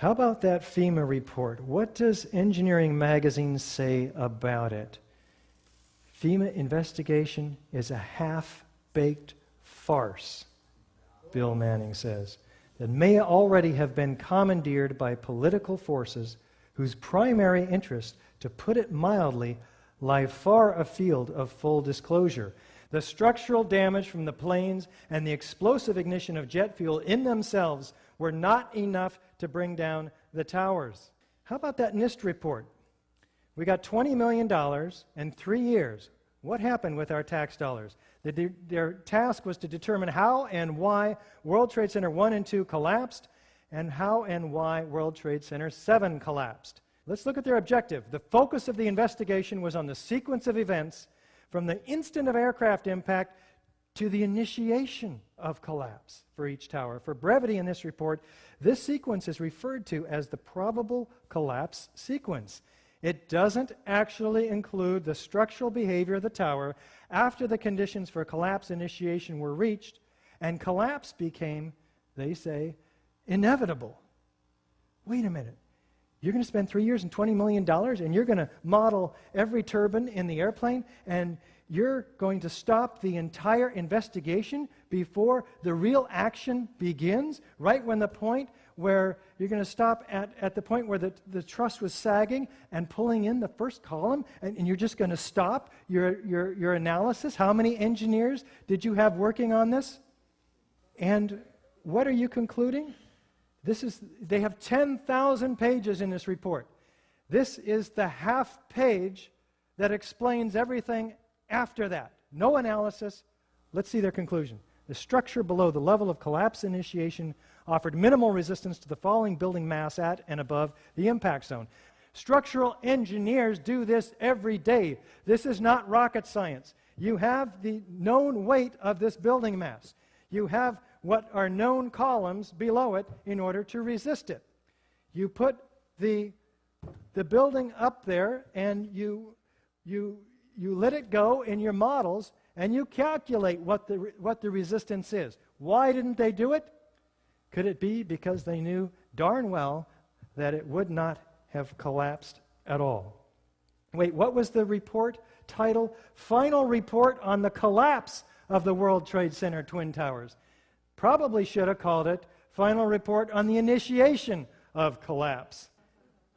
How about that FEMA report? What does Engineering Magazine say about it? FEMA investigation is a half-baked farce, Bill Manning says, that may already have been commandeered by political forces whose primary interest, to put it mildly, lie far afield of full disclosure. The structural damage from the planes and the explosive ignition of jet fuel in themselves were not enough to bring down the towers. How about that NIST report? We got $20 million and 3 years. What happened with our tax dollars? Their task was to determine how and why World Trade Center 1 and 2 collapsed, and how and why World Trade Center 7 collapsed. Let's look at their objective. The focus of the investigation was on the sequence of events from the instant of aircraft impact to the initiation of collapse for each tower. For brevity in this report, this sequence is referred to as the probable collapse sequence. It doesn't actually include the structural behavior of the tower after the conditions for collapse initiation were reached, and collapse became, they say, inevitable. Wait a minute. You're going to spend 3 years and $20 million, and you're going to model every turbine in the airplane, and you're going to stop the entire investigation before the real action begins, right when the point where you're going to stop at the point where the truss was sagging and pulling in the first column, and you're just going to stop your analysis? How many engineers did you have working on this? And what are you concluding? They have 10,000 pages in this report. This is the half page that explains everything after that. No analysis. Let's see their conclusion. The structure below the level of collapse initiation offered minimal resistance to the falling building mass at and above the impact zone. Structural engineers do this every day. This is not rocket science. You have the known weight of this building mass. You have what are known columns below it in order to resist it. You put the building up there, and you let it go in your models, and you calculate what the resistance is. Why didn't they do it? Could it be because they knew darn well that it would not have collapsed at all? Wait, what was the report title? Final Report on the Collapse of the World Trade Center Twin Towers. Probably should have called it Final Report on the Initiation of Collapse.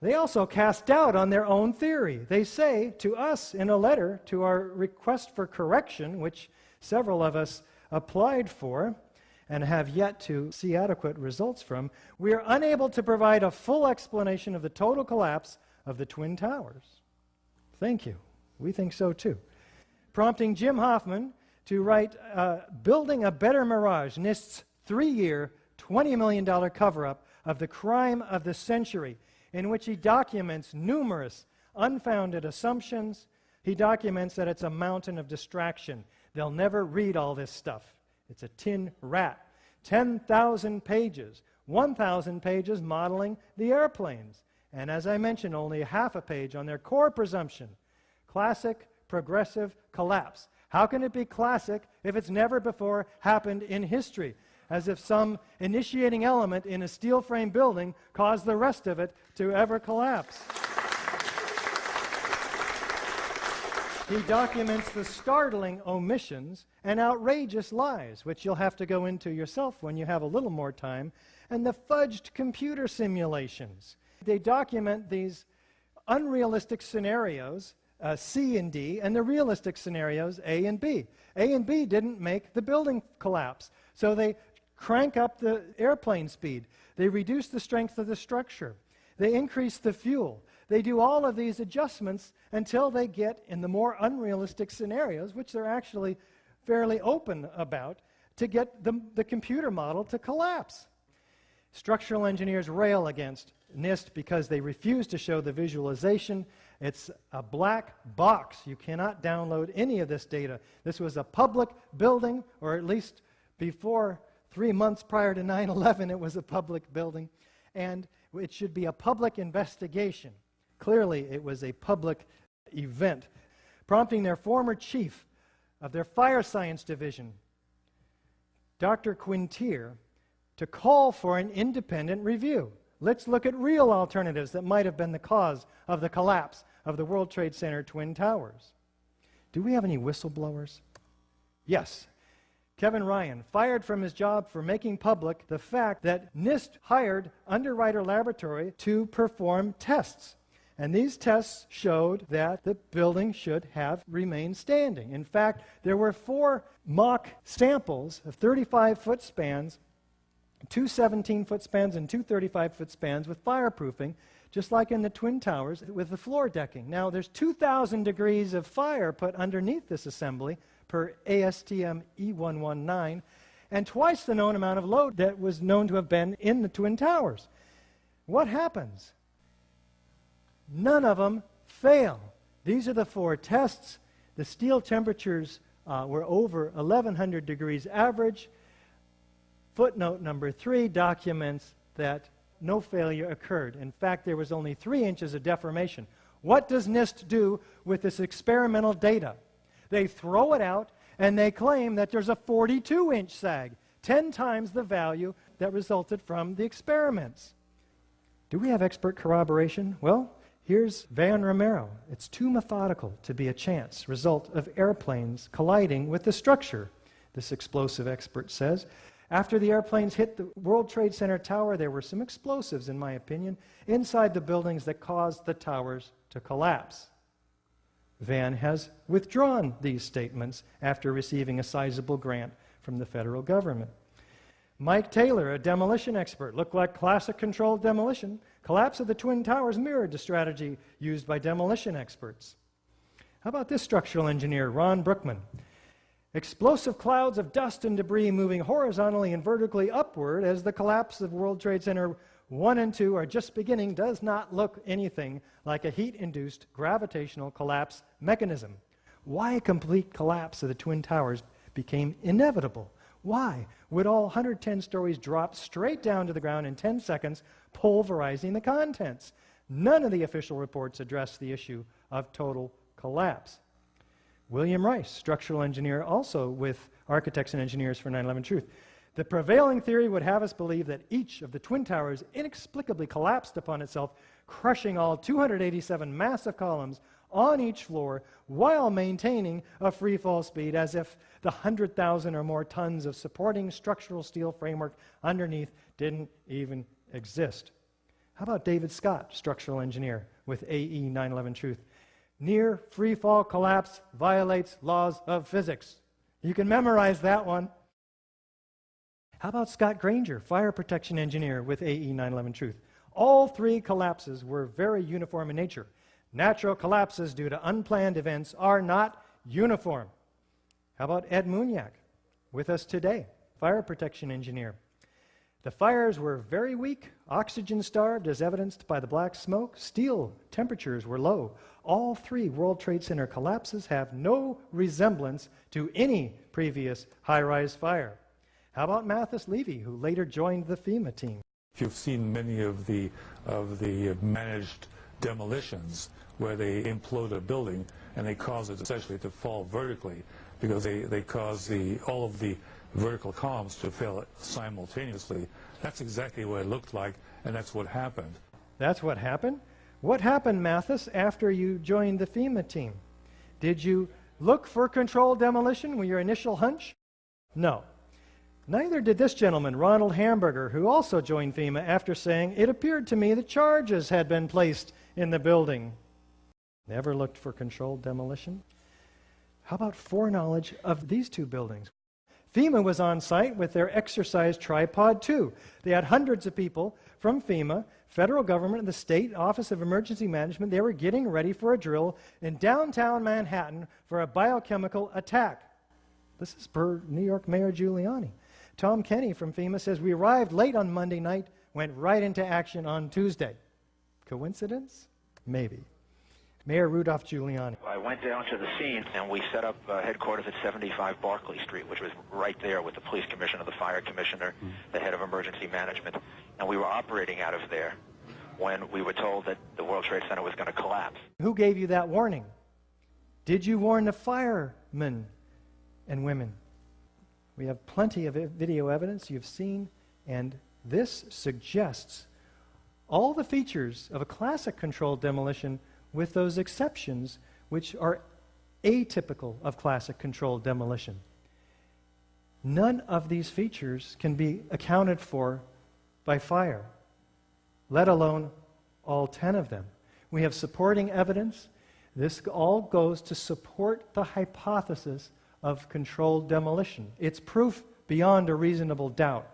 They also cast doubt on their own theory. They say to us in a letter to our request for correction, which several of us applied for and have yet to see adequate results from, we are unable to provide a full explanation of the total collapse of the Twin Towers. Thank you. We think so too. Prompting Jim Hoffman to write Building a Better Mirage, NIST's 3-year, $20 million cover-up of the crime of the century, in which he documents numerous unfounded assumptions. He documents that it's a mountain of distraction. They'll never read all this stuff. It's a tin rat. 10,000 pages, 1,000 pages modeling the airplanes. And as I mentioned, only half a page on their core presumption. Classic progressive collapse. How can it be classic if it's never before happened in history? As if some initiating element in a steel frame building caused the rest of it to ever collapse. He documents the startling omissions and outrageous lies, which you'll have to go into yourself when you have a little more time, and the fudged computer simulations. They document these unrealistic scenarios, C and D, and the realistic scenarios, A and B. A and B didn't make the building collapse, so they crank up the airplane speed. They reduce the strength of the structure. They increase the fuel. They do all of these adjustments until they get in the more unrealistic scenarios, which they're actually fairly open about, to get the computer model to collapse. Structural engineers rail against NIST because they refuse to show the visualization. It's a black box. You cannot download any of this data. This was a public building, or at least before 3 months prior to 9/11, it was a public building, and it should be a public investigation. Clearly, it was a public event, prompting their former chief of their fire science division, Dr. Quintier, to call for an independent review. Let's look at real alternatives that might have been the cause of the collapse of the World Trade Center Twin Towers. Do we have any whistleblowers? Yes. Kevin Ryan, fired from his job for making public the fact that NIST hired Underwriter Laboratory to perform tests. And these tests showed that the building should have remained standing. In fact, there were 4 mock samples of 35-foot spans, 2 17-foot spans and 2 35-foot spans with fireproofing, just like in the Twin Towers with the floor decking. Now, there's 2,000 degrees of fire put underneath this assembly per ASTM E119, and twice the known amount of load that was known to have been in the Twin Towers. What happens? None of them fail. These are the 4 tests. The steel temperatures were over 1,100 degrees average. Footnote number 3 documents that no failure occurred. In fact, there was only 3 inches of deformation. What does NIST do with this experimental data? They throw it out and they claim that there's a 42-inch sag, 10 times the value that resulted from the experiments. Do we have expert corroboration? Well, here's Van Romero. It's too methodical to be a chance result of airplanes colliding with the structure, this explosive expert says. After the airplanes hit the World Trade Center tower, there were some explosives, in my opinion, inside the buildings that caused the towers to collapse. Van has withdrawn these statements after receiving a sizable grant from the federal government. Mike Taylor, a demolition expert, looked like classic controlled demolition. Collapse of the Twin Towers mirrored the strategy used by demolition experts. How about this structural engineer, Ron Brookman? Explosive clouds of dust and debris moving horizontally and vertically upward as the collapse of World Trade Center 1 and 2 are just beginning does not look anything like a heat-induced gravitational collapse mechanism. Why a complete collapse of the Twin Towers became inevitable? Why would all 110 stories drop straight down to the ground in 10 seconds, pulverizing the contents? None of the official reports address the issue of total collapse. William Rice, structural engineer, also with Architects and Engineers for 9/11 Truth. The prevailing theory would have us believe that each of the Twin Towers inexplicably collapsed upon itself, crushing all 287 massive columns on each floor while maintaining a free fall speed as if the 100,000 or more tons of supporting structural steel framework underneath didn't even exist. How about David Scott, structural engineer with AE 9/11 Truth? Near free fall collapse violates laws of physics. You can memorize that one. How about Scott Granger, fire protection engineer with AE 9/11 Truth? All 3 collapses were very uniform in nature. Natural collapses due to unplanned events are not uniform. How about Ed Muniak, with us today, fire protection engineer? The fires were very weak, oxygen-starved as evidenced by the black smoke. Steel temperatures were low. All 3 World Trade Center collapses have no resemblance to any previous high-rise fire. How about Mathis Levy, who later joined the FEMA team? You've seen many of the managed demolitions where they implode a building and they cause it essentially to fall vertically because they cause all of the vertical columns to fail simultaneously. That's exactly what it looked like, and that's what happened. That's what happened? What happened, Mathis, after you joined the FEMA team? Did you look for controlled demolition with your initial hunch? No. Neither did this gentleman, Ronald Hamburger, who also joined FEMA after saying, "It appeared to me that charges had been placed in the building." Never looked for controlled demolition. How about foreknowledge of these 2 buildings? FEMA was on site with their exercise tripod 2. They had hundreds of people from FEMA, federal government, and the state Office of Emergency Management. They were getting ready for a drill in downtown Manhattan for a biochemical attack. This is per New York Mayor Giuliani. Tom Kenny from FEMA says, "We arrived late on Monday night, went right into action on Tuesday." Coincidence? Maybe. Mayor Rudolph Giuliani. I went down to the scene and we set up headquarters at 75 Barclay Street, which was right there with the police commissioner, the fire commissioner, the head of emergency management. And we were operating out of there when we were told that the World Trade Center was going to collapse. Who gave you that warning? Did you warn the firemen and women? We have plenty of video evidence you've seen, and this suggests all the features of a classic controlled demolition with those exceptions which are atypical of classic controlled demolition. None of these features can be accounted for by fire, let alone all 10 of them. We have supporting evidence. This all goes to support the hypothesis of controlled demolition. It's proof beyond a reasonable doubt.